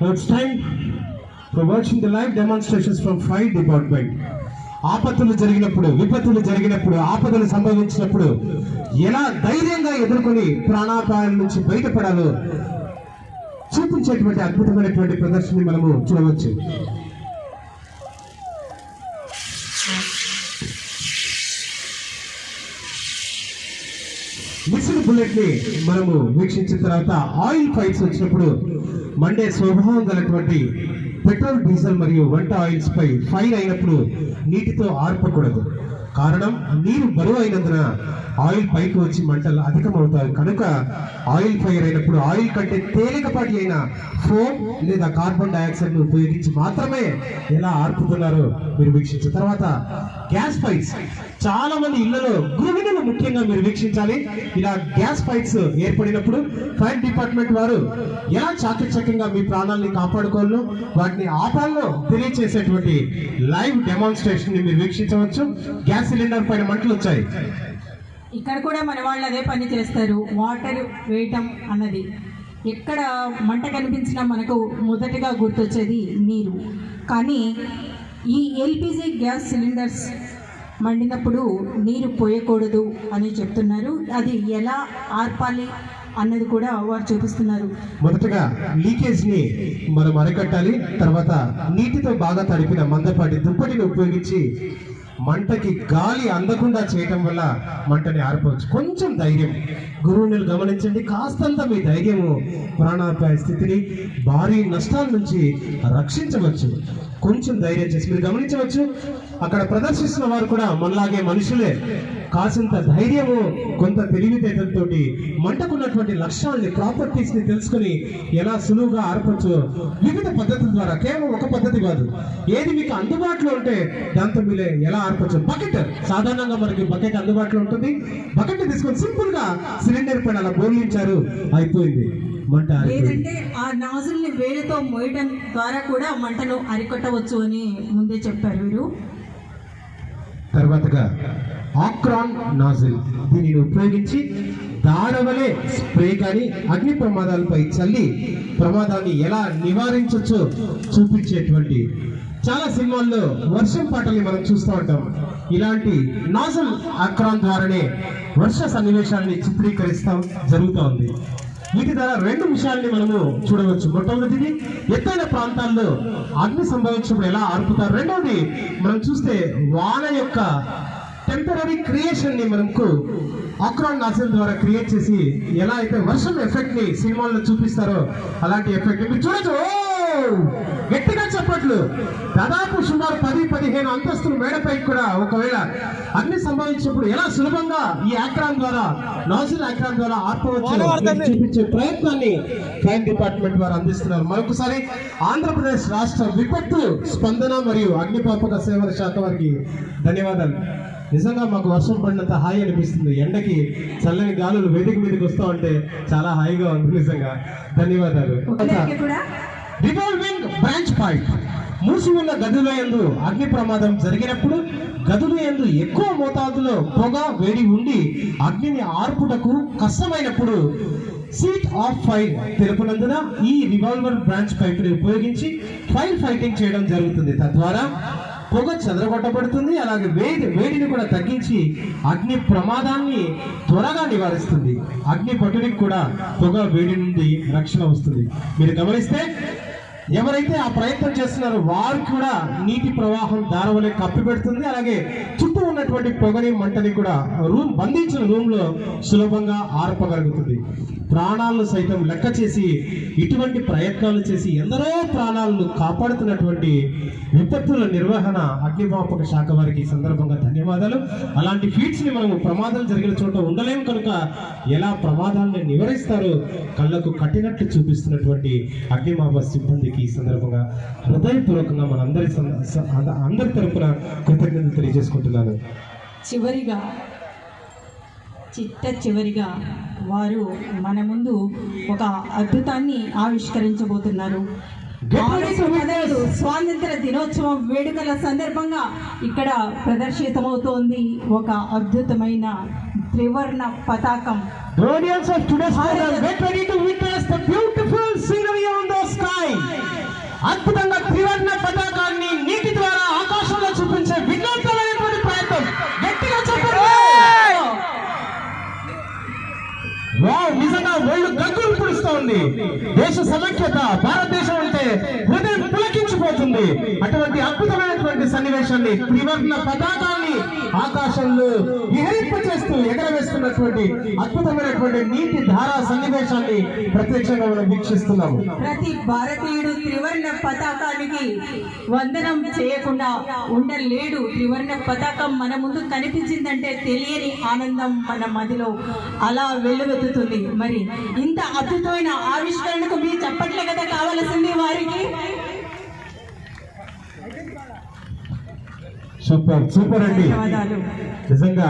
It's time for watching the live demonstrations from fire department. ఆపత్తులు జరిగినప్పుడు, విపత్తులు జరిగినప్పుడు, ఆపదలు సంభవించినప్పుడు ఎలా ధైర్యంగా ఎదుర్కొని ప్రాణాపాయాల నుంచి బయటపడాలో చూపించేటువంటి అద్భుతమైనటువంటి ప్రదర్శనని మనము చూడవచ్చు. మిషన్ బుల్లెట్ ని మనము వీక్షించిన తర్వాత ఆయిల్ ఫైట్స్ వచ్చినప్పుడు మండే స్వభావం గలటువంటి పెట్రోల్, డీజిల్ మరియు వంట ఆయిల్స్ పై ఫైర్ అయినప్పుడు నీటితో ఆర్పకూడదు. కారణం, నీరు బరువు అయినందున ఆయిల్ పైకి వచ్చి మంటలు అధికమవుతాయి. కనుక ఆయిల్ ఫైర్ అయినప్పుడు ఆయిల్ కంటే తేలికపాటి అయిన ఫోమ్ లేదా కార్బన్ డైఆక్సైడ్ ను ఉపయోగించి మాత్రమే ఎలా ఆర్పుతున్నారో మీరు వీక్షించిన తర్వాత గ్యాస్ ఫైట్స్, చాలా మంది ఇళ్లలో గృహిణులు ముఖ్యంగా మీరు వీక్షించాలి. ఇలా గ్యాస్ ఫైట్స్ ఏర్పడినప్పుడు ఫైర్ డిపార్ట్మెంట్ వారు ఎలా చాకచక్యంగా మీ ప్రాణాలని కాపాడుకోవాలో, వాటిని ఆపాలో తెలియచేసేటువంటి లైవ్ డెమాన్స్ట్రేషన్ ని మీరు వీక్షించవచ్చు. గ్యాస్ సిలిండర్ పైన మంటలు వచ్చాయి. ఇక్కడ కూడా మన వాళ్ళు అదే పని చేస్తారు. వాటర్ వేయటం అన్నది ఎక్కడ మంట కనిపించినా మనకు మొదటగా గుర్తొచ్చేది నీరు. కానీ ఈ ఎల్పిజి గ్యాస్ సిలిండర్స్ మండినప్పుడు నీరు పోయకూడదు అని చెప్తున్నారు. అది ఎలా ఆర్పాలి అన్నది కూడా వారు చూపిస్తున్నారు. మొదటగా లీకేజ్ ని మనం అరికట్టాలి. తర్వాత నీటితో బాగా తడిపిన మందపాటి దుప్పటిని ఉపయోగించి మంటకి గాలి అందకుండా చేయటం వల్ల మంటని ఆర్పవచ్చు. కొంచెం ధైర్యం, గురువుని గమనించండి. కాస్తంత మీ ధైర్యము ప్రాణాపాయ స్థితిని, భారీ నష్టాల నుంచి రక్షించవచ్చు. కొంచెం ధైర్యం చేసి మీరు గమనించవచ్చు. అక్కడ ప్రదర్శిస్తున్న వారు కూడా మనలాగే మనుషులే. కాసింత ధైర్యము, కొంత తెలివితేటలతో మంటకున్నటువంటి లక్ష్యాలని, ప్రాపర్టీస్ ని తెలుసుకుని ఎలా సులువుగా ఆర్పచ్చు వివిధ పద్ధతుల ద్వారా. కేవలం ఒక పద్ధతి కాదు, ఏది మీకు అందుబాటులో ఉంటే దాంతో మీరు ఎలా ఆర్పచ్చు. బకెట్, సాధారణంగా మనకి బకెట్ అందుబాటులో ఉంటుంది. బకెట్ తీసుకొని సింపుల్ గా సిలిండర్ పైన అలా బోర్లించారు, అయిపోయింది మంట. లేదంటే ఆ నాజుల్ని వేడితో మోయడం ద్వారా కూడా మంటను అరికట్టవచ్చు అని ముందే చెప్పారు వీరు. తర్వాతగా ఆక్రాన్ నాజిల్, దీనిని ఉపయోగించి దాడవలే స్ప్రే కానీ అగ్ని ప్రమాదాలపై చల్లి ప్రమాదాన్ని ఎలా నివారించవచ్చో చూపించేటువంటి, చాలా సినిమాల్లో వర్షం పాటల్ని మనం చూస్తూ ఉంటాం. ఇలాంటి నాజిల్ ఆక్రాన్ ద్వారానే వర్ష సన్నివేశాన్ని చిత్రీకరిస్తాం జరుగుతూ ఉంది. వీటి ద్వారా రెండు విషయాల్ని మనము చూడవచ్చు. మొట్టమొదటిది, ఎత్తైన ప్రాంతాల్లో అగ్ని సంభవించినప్పుడు ఎలా ఆర్పుతారు. రెండవది, మనం చూస్తే వాన యొక్క టెంపరీ క్రియేషన్ ని మనకు ఆక్రాన్ నాజిల్ ద్వారా క్రియేట్ చేసి ఎలా అయితే వర్షం ఎఫెక్ట్ ని సినిమాల్లో చూపిస్తారో అలాంటి ఎఫెక్ట్ మీరు చూడొచ్చు. గట్టిగా చెప్పట్లు. దాదాపు సుమారు 10-15 అంతస్తుల మేడపైకి కూడా ఒకవేళ అగ్ని సంభవించినప్పుడు ఎలా సులభంగా ఈ ఆక్రాన్ ద్వారా, నాజిల్ ఆక్రాన్ ద్వారా ఆర్పవచ్చు చూపించే ప్రయత్నాన్ని ఫైర్ డిపార్ట్మెంట్ వారు అందిస్తున్నారు. మరొకసారి ఆంధ్రప్రదేశ్ రాష్ట్ర విపత్తు స్పందన మరియు అగ్నిమాపక సేవల శాఖ వారికి ధన్యవాదాలు. నిజంగా మాకు వర్షం పడినంత హాయి అనిపిస్తుంది. ఎండకి చల్లని గాలులు వేదిక మీదకి వస్తూ ఉంటే చాలా హాయిగా ఉంది. నిజంగా ధన్యవాదాలు. రివాల్వింగ్ బ్రాంచ్ పైప్, మూసి ఉన్న గదుల యందు అగ్ని ప్రమాదం జరిగినప్పుడు గదుల యందు ఎక్కువ మోతాదులో పొగ, వేడి ఉండి అగ్నిని ఆర్పుటకు కష్టమైనప్పుడు సీట్ ఆఫ్ ఫైర్ తెలుపునందున ఈ రివాల్వర్ బ్రాంచ్ పైప్ ని ఉపయోగించి ఫైర్ ఫైటింగ్ చేయడం జరుగుతుంది. తద్వారా పొగ చెదరగొట్టబడుతుంది. అలాగే వేడిని కూడా తగ్గించి అగ్ని ప్రమాదాన్ని త్వరగా నివారిస్తుంది. అగ్ని పట్టునికి కూడా పొగ, వేడి నుండి రక్షణ వస్తుంది. మీరు గమనిస్తే ఎవరైతే ఆ ప్రయత్నం చేస్తున్నారో వారు కూడా నీటి ప్రవాహం దారవలే కప్పి పెడుతుంది. అలాగే చుట్టూ ఉన్నటువంటి పొగని, మంటని కూడా బంధించిన రూమ్ లో సులభంగా ఆర్పగలుగుతుంది. ప్రాణాలను సైతం లెక్క చేసి ఇటువంటి ప్రయత్నాలు చేసి ఎందరో ప్రాణాలను కాపాడుతున్నటువంటి విపత్తుల నిర్వహణ అగ్నిమాపక శాఖ వారికి సందర్భంగా ధన్యవాదాలు. అలాంటి ఫీట్స్ ని మనము ప్రమాదాలు జరిగిన చోట ఉండలేము కనుక ఎలా ప్రమాదాలను నివారిస్తారో కళ్ళకు కట్టినట్లు చూపిస్తున్నటువంటి అగ్నిమాపక సిబ్బందికి ఈ సందర్భంగా హృదయపూర్వకంగా మన అందరి తరపున కృతజ్ఞతలు తెలియజేసుకుంటున్నాను. చివరిగా వారు మన ముందు ఒక అద్భుతాన్ని ఆవిష్కరించబోతున్నారు. స్వాతంత్ర దినోత్సవం వేడుకల సందర్భంగా ఇక్కడ ప్రదర్శితమవుతోంది ఒక అద్భుతమైన త్రివర్ణ పతాకం. The audience of today's program, get ready to witness the beautiful scenery on the sky. అద్భుతంగా త్రివర్ణ పతాకాన్ని నీటి ద్వారా ఆకాశంలో చూపించే వినూత్నమైనటువంటి ప్రయత్నం. గట్టిగా చెప్పండి. వావ్, నిజంగా ఒళ్ళు గగ్గులు పుడుస్తూ ఉంది. దేశ సమైక్యత, భారతదేశం అంటే హృదయం పులకించిపోతుంది. అటువంటి అద్భుతమైనటువంటి సన్నివేశాన్ని, త్రివర్ణ పతాకాన్ని ఆకాశంలో విహరింపచేస్తూ ఎగరవేస్తున్నటువంటి అద్భుతమైనటువంటి నీటి ధారా సన్నివేశాన్ని ప్రత్యక్షంగా మనం వీక్షిస్తున్నాము. ప్రతి భారతీయుడు త్రివర్ణ పతాకానికి వందనం చేయకుండా ఉండలేడు. త్రివర్ణ పతాకం మన ముందు కనిపించిందంటే తెలియని ఆనందం మన మదిలో అలా వెల్లువెత్తుతుంది. మరి ఇంత అద్భుతమైన ఆవిష్కరణకు మీ చప్పట్లే కదా కావాల్సింది వారికి. సూపర్ సూపర్ అండి, ధన్యవాదాలు. నిజంగా.